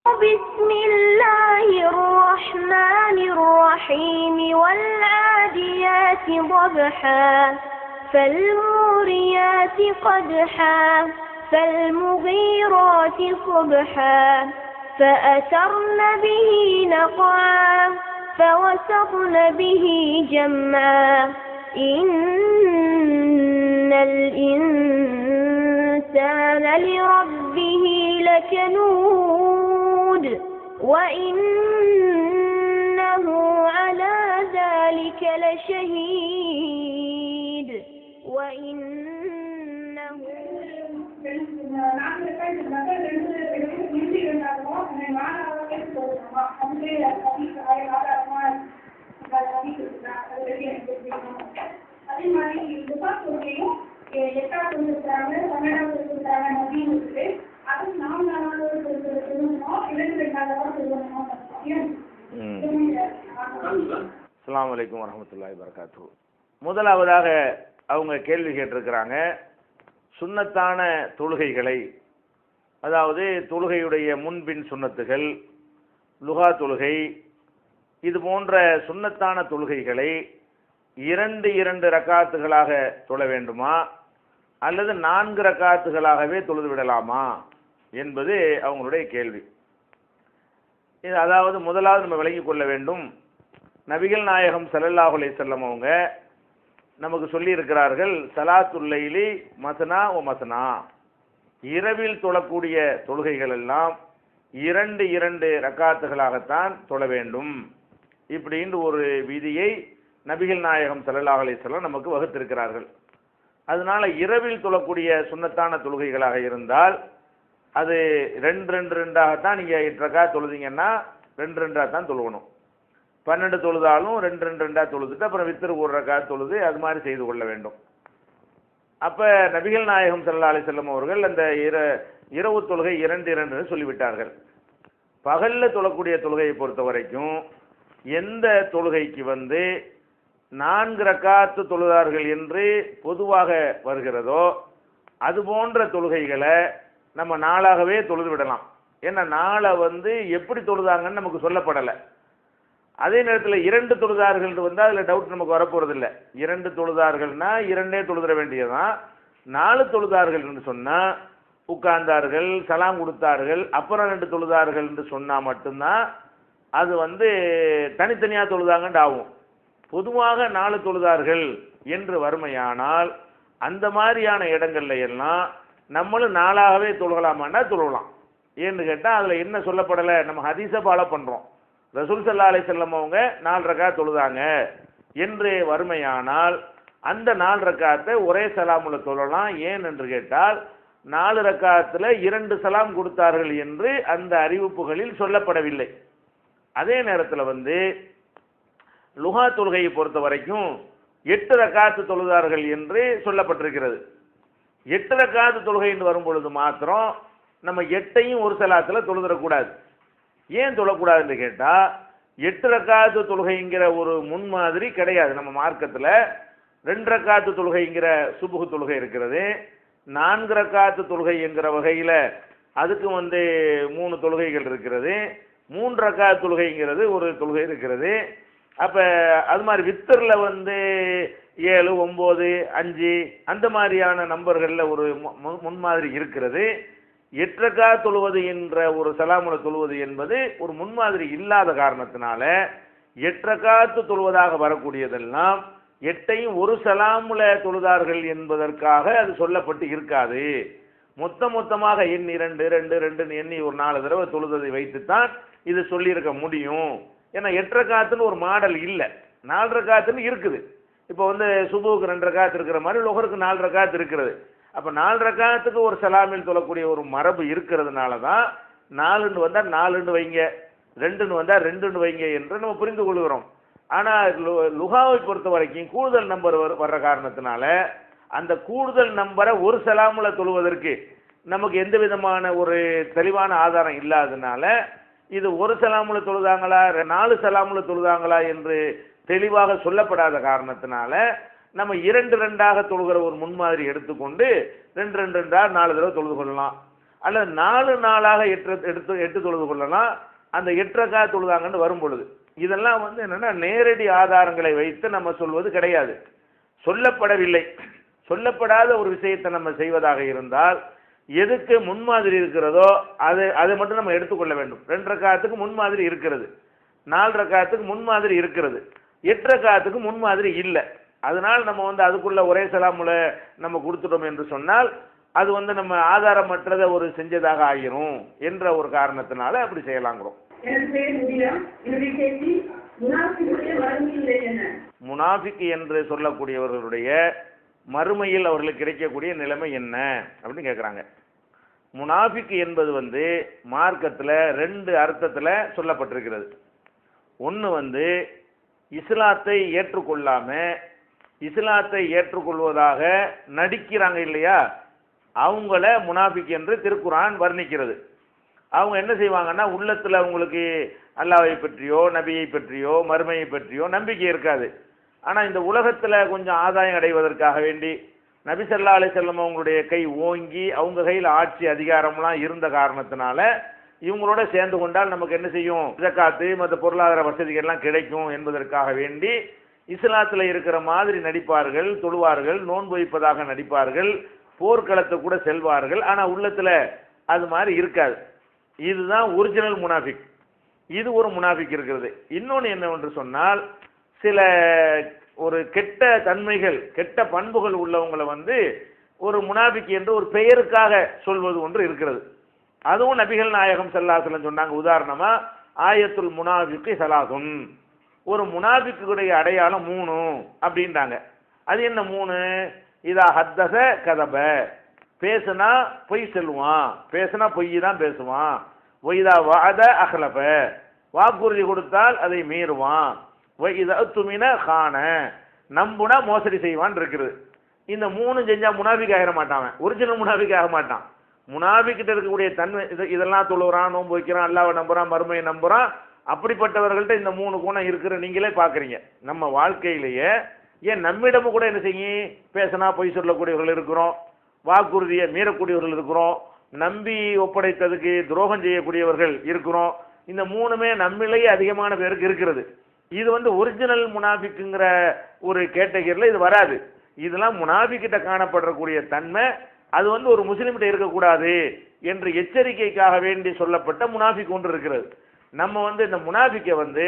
بسم الله الرحمن الرحيم والعاديات ضبحا فالموريات قدحا فالمغيرات صبحا فأثرن به نقعا فوسطن به جمعا إن الإنسان لربه لكنود وإنه على ذلك لشهيد وإنه அதே மாதிரி துப்பாக்கியும் எட்டாவது கொடுத்துருக்காங்க, பன்னெண்டாவது கொடுத்துருக்காங்க அப்படின்னு இருக்குது. அதுவும் 4 நாளாவது சொல்லணுமோ 2 நாளாவது சொல்லணுமோ? அஸ்ஸலாமு அலைக்கும் வரஹ்மத்துல்லாஹி வபரகாத்துஹு. முதலாவதாக அவங்க கேள்வி கேட்டிருக்கிறாங்க, சுன்னத்தான தொழுகைகளை, அதாவது தொழுகையுடைய முன்பின் சுன்னத்துகள், லுகா தொழுகை, இது போன்ற சுன்னத்தான தொழுகைகளை 2 ரக்காத்துகளாக தொழ வேண்டுமா அல்லது 4 ரக்காத்துகளாகவே தொழுது விடலாமா என்பது அவங்களுடைய கேள்வி. இது அதாவது முதலாவது நம்ம விளங்கிக் கொள்ள வேண்டும், நபிகள் நாயகம் ஸல்லல்லாஹு அலைஹி வஸல்லம் அவங்க நமக்கு சொல்லி இருக்கிறார்கள், ஸலாத்துல் லைலி மஸ்னா வ மஸ்னா, இரவில் தொழக்கூடிய தொழுகைகள் எல்லாம் 2 ரக்காத்துகளாகத்தான் தொழ வேண்டும். இப்படின்னு ஒரு விதியை நபிகள் நாயகம் ஸல்லல்லாஹு அலைஹி வஸல்லம் நமக்கு வகுத்திருக்கிறார்கள். அதனால இரவில் தொழக்கூடிய சுன்னத்தான தொழுகைகளாக இருந்தால் அது 2 நீங்க 8 ரக்காத் தொழுதீங்கன்னா 2 தான் தொழுவணும். 12 தொழுதாலும் 2 தொழுதுட்டு அப்புறம் வித்திரு 1 ரக்காத் தொழுது அது மாதிரி செய்து கொள்ள வேண்டும். அப்ப நபிகள் நாயகம் ஸல்லல்லாஹு அலைஹி வஸல்லம் அவர்கள் அந்த இரவு தொழுகை 2 சொல்லிவிட்டார்கள். பகல்ல தொழக்கூடிய தொழுகையை பொறுத்த வரைக்கும் எந்த தொழுகைக்கு 4 ரக்காத்து தொழுதார்கள் என்று பொதுவாக வருகிறதோ அது போன்ற தொழுகைகளை நம்ம நாளாகவே தொழுது விடலாம். ஏன்னா நாளை எப்படி தொழுதாங்கன்னு நமக்கு சொல்லப்படலை. அதே நேரத்தில் 2 தொழுதார்கள் வந்தால் அதில் டவுட் நமக்கு வரப்போறதில்லை. 2 தொழுதார்கள்னா 2 தொழுதிட வேண்டியதுதான். 4 தொழுதார்கள் என்று சொன்னால் உட்கார்ந்தார்கள், சலாம் கொடுத்தார்கள், அப்புறம் 2 தொழுதார்கள் என்று சொன்னால் மட்டும்தான் அது தனித்தனியாக தொழுதாங்கன்னு ஆகும். பொதுவாக 4 தொழுதார்கள் என்று வறுமையானால் அந்த மாதிரியான இடங்கள்ல எல்லாம் நம்மளும் 4ஆகவே தொழுகலாமான்னா தொழுகலாம். ஏன்னு கேட்டால் அதில் என்ன சொல்லப்படலை, நம்ம ஹதீஸை ஃபாலோ பண்ணுறோம். ரசூல் ஸல்லல்லாஹு அலைஹி வஸல்லம் அவங்க 4 ரக்காத் தொழுதாங்க என்று வறுமையானால் அந்த 4 ரக்காத்தை ஒரே சலாமுல தொழலாம். ஏன் என்று கேட்டால் 4 ரக்காத்தில் 2 சலாம் கொடுத்தார்கள் என்று அந்த அறிவிப்புகளில் சொல்லப்படவில்லை. அதே நேரத்தில் லுகா தொழுகையை பொறுத்த வரைக்கும் 8 ரக்காத்து தொழுதார்கள் என்று சொல்லப்பட்டிருக்கிறது. 8 ரக்காத்து தொழுகை என்று வரும்பொழுது மாத்திரம் நம்ம 8ஐயும் ஒரு சலாத்தில் தொழுதரக்கூடாது. ஏன் தொழக்கூடாதுன்னு கேட்டால் 8 ரக்காத்து தொழுகைங்கிற ஒரு முன்மாதிரி கிடையாது நம்ம மார்க்கத்தில். 2 ரக்காத்து தொழுகைங்கிற சுபுகு தொழுகை இருக்கிறது. 4 ரக்காத்து தொழுகை என்கிற வகையில் அதுக்கு 3 தொழுகைகள் இருக்கிறது. 3 ரக்காத்து தொழுகைங்கிறது ஒரு தொழுகை இருக்கிறது. அப்போ அது மாதிரி வித்தரில் 7, 9, 5 அந்த மாதிரியான நம்பர்களில் ஒரு முன்மாதிரி இருக்கிறது. 8 ரக்காத் தொழுவது என்ற ஒரு சலாமுல தொழுவது என்பது ஒரு முன்மாதிரி இல்லாத காரணத்தினால 8 ரக்காத்து தொழுவதாக வரக்கூடியதெல்லாம் 8ஐயும் ஒரு சலாமுல தொழுதார்கள் என்பதற்காக அது சொல்லப்பட்டு இருக்காது. மொத்தமாக எண்ணி 2 எண்ணி ஒரு 4 தடவை தொழுததை வைத்துத்தான் இது சொல்லியிருக்க முடியும். ஏன்னா 8 ரக்காத்துன்னு ஒரு மாடல் இல்லை, 4 ரக்காத்துன்னு இருக்குது. இப்போ சுபுவுக்கு 2 ரக்காத்து இருக்கிற மாதிரி லொஹருக்கு 4 ரக்காத்து இருக்கிறது. அப்போ 4 ரக்காத்துக்கு ஒரு சலாமில் தொழக்கூடிய ஒரு மரபு இருக்கிறதுனால தான் 4ன்னு வந்தால் 4ன்னு வைங்க, 2ன்னு வந்தால் 2ன்னு வைங்க என்று நம்ம புரிந்து கொள்கிறோம். ஆனால் லுகாவை பொறுத்த வரைக்கும் கூடுதல் நம்பர் வர்ற காரணத்தினால அந்த கூடுதல் நம்பரை ஒரு சலாமுல தொழுவதற்கு நமக்கு எந்த விதமான ஒரு தெளிவான ஆதாரம் இல்லாததுனால இது ஒரு சலாமுல தொழுதாங்களா 4 சலாமுல தொழுதாங்களா என்று தெளிவாக சொல்லப்படாத காரணத்தினால நம்ம 2 2ஆக தொழுகிற ஒரு முன்மாதிரி எடுத்துக்கொண்டு 2 2 4 தடவை தொழுது கொள்ளலாம். அல்லது 4 நாளாக எட்டு தொழுது கொள்ளலாம். அந்த 8 ரக்காத் தொழுதாங்கன்னு வரும் பொழுது இதெல்லாம் வந்து என்னன்னா நேரடி ஆதாரங்களை வைத்து நம்ம சொல்வது கிடையாது. சொல்லப்படவில்லை, சொல்லப்படாத ஒரு விஷயத்தை நம்ம செய்வதாக இருந்தால் எதுக்கு முன்மாதிரி இருக்கிறதோ அதை மட்டும் நம்ம எடுத்துக்கொள்ள வேண்டும். 2 ரக்காத்துக்கு முன்மாதிரி இருக்கிறது, 4 ரக்காத்துக்கு முன்மாதிரி இருக்கிறது, 8 ரக்காத்துக்கு முன்மாதிரி இல்லை. அதனால் நம்ம வந்து அதுக்குள்ள ஒரே சலாமுல நம்ம கொடுத்துட்டோம் என்று சொன்னால் அது வந்து நம்ம ஆதாரமற்றதை ஒரு செஞ்சதாக ஆகிரும் என்ற ஒரு காரணத்தினால அப்படி செய்யலாங்கிறோம். முனாஃபிக் என்று சொல்லக்கூடியவர்களுடைய மறுமையில் அவர்களுக்கு கிடைக்கக்கூடிய நிலைமை என்ன அப்படின்னு கேட்குறாங்க. முனாஃபிக் என்பது வந்து மார்க்கத்தில் 2 அர்த்தத்தில் சொல்லப்பட்டிருக்கிறது. ஒன்று வந்து இஸ்லாத்தை ஏற்றுக்கொள்ளாம இஸ்லாத்தை ஏற்றுக்கொள்வதாக நடிக்கிறாங்க இல்லையா, அவங்கள முனாஃபிக் என்று திருக்குர்ஆன் வர்ணிக்கிறது. அவங்க என்ன செய்வாங்கன்னா உள்ளத்தில் அவங்களுக்கு அல்லாஹ்வை பற்றியோ நபியை பற்றியோ மறுமையை பற்றியோ நம்பிக்கை இருக்காது. ஆனால் இந்த உலகத்தில் கொஞ்சம் ஆதாயம் அடைவதற்காக வேண்டி நபி ஸல்லல்லாஹு அலைஹி வஸல்லம் அவங்களுடைய கை ஓங்கி அவங்க கையில் ஆட்சி அதிகாரம்லாம் இருந்த காரணத்தினால இவங்களோட சேர்ந்து கொண்டால் நமக்கு என்ன செய்யும், ஜக்காத்து மற்ற பொருளாதார வசதிகள்லாம் கிடைக்கும் என்பதற்காக வேண்டி இஸ்லாத்தில் இருக்கிற மாதிரி நடிப்பார்கள், தொழுவார்கள், நோன்பு வைப்பதாக நடிப்பார்கள், போர்க்களத்தை கூட செல்வார்கள். ஆனால் உள்ளத்தில் அது மாதிரி இருக்காது. இதுதான் ஒரிஜினல் முனாஃபிக். இது ஒரு முனாஃபிக் இருக்கிறது. இன்னொன்று என்னவென்று சொன்னால் சில ஒரு கெட்ட தன்மைகள் கெட்ட பண்புகள் உள்ளவங்களை வந்து ஒரு முனாஃபிக் என்று ஒரு பெயருக்காக சொல்வது ஒன்று இருக்கிறது. அதுவும் நபிகள் நாயகம் ஸல்லல்லாஹு அலைஹி வஸல்லம் சொன்னாங்க. உதாரணமா ஆயத்துல் முனாஃபிக் ஸலாசுன், ஒரு முனாஃபிக்குடைய அடையாளம் 3 அப்படின்றாங்க. அது என்ன 3? இதா ஹத்தஸ கதப, பேசுனா பொய் சொல்லுவான், பேசுனா பொய் தான் பேசுவான். வைதா வஅத அஹ்லஃப, வாக்குறுதி கொடுத்தால் அதை மீறுவான். வைதா துமின கான, நம்புனா மோசடி செய்வான் இருக்கிறது. இந்த 3 செஞ்சா முனாஃபிக் ஆகிட மாட்டான், ஒரிஜினல் முனாஃபிக் ஆக மாட்டான். முனாஃபிக்கிட்ட இருக்கக்கூடிய தன்மை இதெல்லாம் தொழுகிறான், நோன்பு வைக்கிறான், அல்லாஹ்வை நம்புறான், மறுமையை நம்புறான். அப்படிப்பட்டவர்கள்ட்ட இந்த 3 குணம் இருக்கிற நீங்களே பார்க்குறீங்க. நம்ம வாழ்க்கையிலேயே ஏன் நம்மிடமும் கூட என்ன செய்யும், பேசினா பொய் சொல்லக்கூடியவர்கள் இருக்கிறோம், வாக்குறுதியை மீறக்கூடியவர்கள் இருக்கிறோம், நம்பி ஒப்படைத்ததுக்கு துரோகம் செய்யக்கூடியவர்கள் இருக்கிறோம். இந்த 3மே நம்மிலேயே அதிகமான பேருக்கு இருக்கிறது. இது வந்து ஒரிஜினல் முனாஃபிக்குங்கிற ஒரு கேட்டகரியில் இது வராது. இதெல்லாம் முனாஃபிக்கிட்ட காணப்படக்கூடிய தன்மை. அது வந்து ஒரு முஸ்லீம்கிட்ட இருக்கக்கூடாது என்று எச்சரிக்கைக்காக வேண்டி சொல்லப்பட்ட முனாஃபிக் ஒன்று இருக்கிறது. நம்ம வந்து இந்த முனாஃபிக்கை வந்து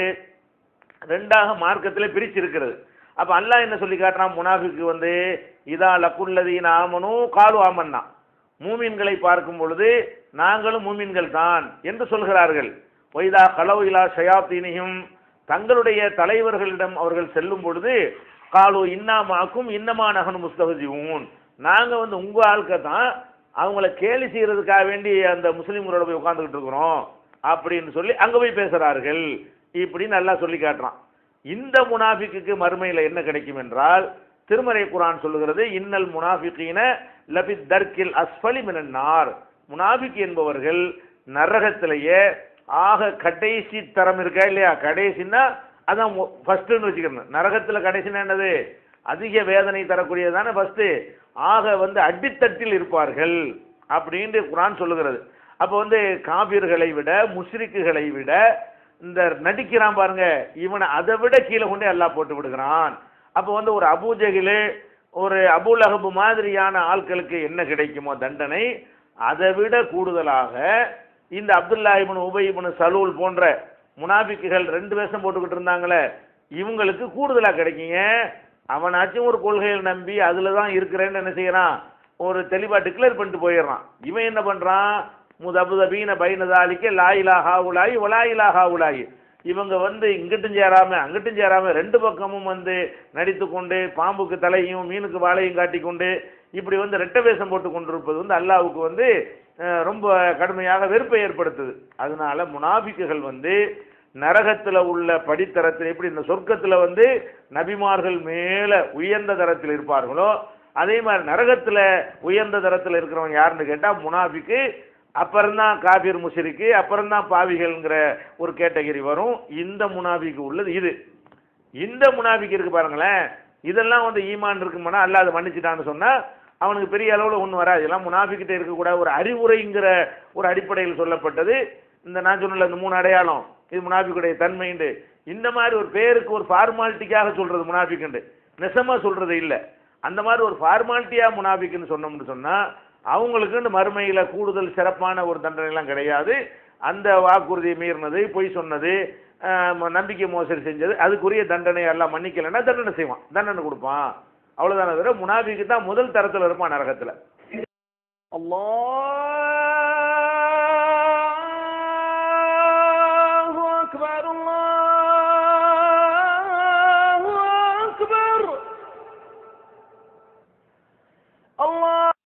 2ஆக மார்க்கத்தில் பிரிச்சிருக்கிறது. அப்போ அல்லாஹ் என்ன சொல்லி காட்டுறான், முனாஃபிக்கு வந்து இதா லக்குல்லதீன ஆமனு காலு ஆமன்னா, மூமின்களை பார்க்கும் பொழுது நாங்களும் மூமின்கள் தான் என்று சொல்கிறார்கள். வைதா கலவு இலா ஷயாத்தீனியும், தங்களுடைய தலைவர்களிடம் அவர்கள் செல்லும் பொழுது காலு இன்னா மாக்கும் இன்னமா நகனு முஸ்தஹ்ஜிஊன், நாங்கள் வந்து உங்கள் ஆட்கள் தான், அவங்கள கேலி செய்கிறதுக்காக வேண்டி அந்த முஸ்லீம்களோட போய் உட்காந்துக்கிட்டு இருக்கிறோம் அப்படின்னு சொல்லி அங்கே போய் பேசுகிறார்கள். இப்படின்னு நல்லா சொல்லி காட்டுறான். இந்த முனாஃபிக்கு மறுமையில் என்ன கிடைக்கும் என்றால் திருமறை குர்ஆன் சொல்லுகிறது, இன்னல் முனாஃபிகீன லபி தர்கில் அஸ்ஃபலி மினன் நார், முனாஃபிக் என்பவர்கள் நரகத்திலேயே ஆக கடைசி தரம் இருக்கா இல்லையா, கடைசின்னா அதான் ஃபர்ஸ்ட்னு வச்சுக்கணும். நரகத்தில் கடைசினா என்னது, அதிக வேதனை தரக்கூடியதான ஃபர்ஸ்ட், ஆக வந்து அடித்தட்டில் இருப்பார்கள் அப்படின்னு குர்ஆன் சொல்லுகிறது. அப்போ வந்து காபிர்களை விட முஷ்ரிக்குகளை விட இந்த நடிக்கிறான் பாருங்க, இவனை அதை விட கீழே கொண்டே அல்லாஹ் போட்டு விடுகிறான். அப்போ வந்து ஒரு அபூஜஹில் ஒரு அபூலஹப் மாதிரியான ஆட்களுக்கு என்ன கிடைக்குமோ தண்டனை, அதை விட கூடுதலாக இந்த அப்துல்லா இப்னு உபை இப்னு சலூல் போன்ற முனாஃபிக்குகள் 2 வேஷம் போட்டுக்கிட்டு இருந்தாங்களே, இவங்களுக்கு கூடுதலாக கிடைக்குங்க. அவனாச்சும் ஒரு கொள்கையில் நம்பி அதில் தான் இருக்கிறேன்னு என்ன செய்யறான், ஒரு தெளிவாக டிக்ளேர் பண்ணிட்டு போயிடுறான். இவன் என்ன பண்ணுறான், முதபுதபீன பைனதாலிக்க லா இலாஹா உலாயி வலா இலாஹா உலாயி, இவங்க வந்து இங்கிட்டும் சேராம அங்கிட்டும் சேராம 2 பக்கமும் வந்து நடித்து கொண்டு பாம்புக்கு தலையும் மீனுக்கு வாழையும் காட்டி கொண்டு இப்படி வந்து 2 வேஷம் போட்டு கொண்டிருப்பது வந்து அல்லாஹ்வுக்கு வந்து ரொம்ப கடுமையாக வெறுப்பை ஏற்படுத்துது. அதனால முனாஃபிக்குகள் வந்து நரகத்தில் உள்ள படித்தரத்தில் எப்படி இந்த சொர்க்கத்தில் வந்து நபிமார்கள் மேலே உயர்ந்த தரத்தில் இருப்பார்களோ அதே மாதிரி நரகத்தில் உயர்ந்த தரத்தில் இருக்கிறவங்க யாருன்னு கேட்டால் முனாஃபிக்கு, அப்புறம்தான் காபிர் முஷ்ரிக்கு, அப்புறம்தான் பாவிகள்ங்கிற ஒரு கேட்டகரி வரும். இந்த முனாஃபிக்கு உள்ளது இது. இந்த முனாஃபிக்கு இருக்கு பாருங்களேன், இதெல்லாம் வந்து ஈமான் இருக்குமானா அல்லாஹ் அதை மன்னிச்சிட்டான்னு சொன்னால் அவனுக்கு பெரிய அளவில் ஒன்றும் வராது. எல்லாம் முனாஃபிக்கிட்ட இருக்கக்கூடாது ஒரு அறிவுரைங்கிற ஒரு அடிப்படையில் சொல்லப்பட்டது. இந்த நான் சொன்னல இந்த 3 அடையாளம், இது முனாஃபிக்குடைய தன்மைண்டு. இந்த மாதிரி ஒரு பேருக்கு ஒரு ஃபார்மாலிட்டிக்காக சொல்றது முனாஃபிக்குண்டு, நெசமா சொல்றது இல்லை. அந்த மாதிரி ஒரு ஃபார்மாலிட்டியா முனாஃபிக்குன்னு சொன்னோம்னு சொன்னா அவங்களுக்குன்னு மறுமையில கூடுதல் சிறப்பான ஒரு தண்டனைலாம் கிடையாது. அந்த வாக்குறுதியை மீறினது, பொய் சொன்னது, நம்பிக்கை மோசடி செஞ்சது, அதுக்குரிய தண்டனை எல்லாம் மன்னிக்கலைன்னா தண்டனை செய்வான், தண்டனை கொடுப்பான். அவ்வளவுதான. முனாஃபிக்கு தான் முதல் தரத்தில் இருப்பான் நரகத்தில். அல்லாஹ்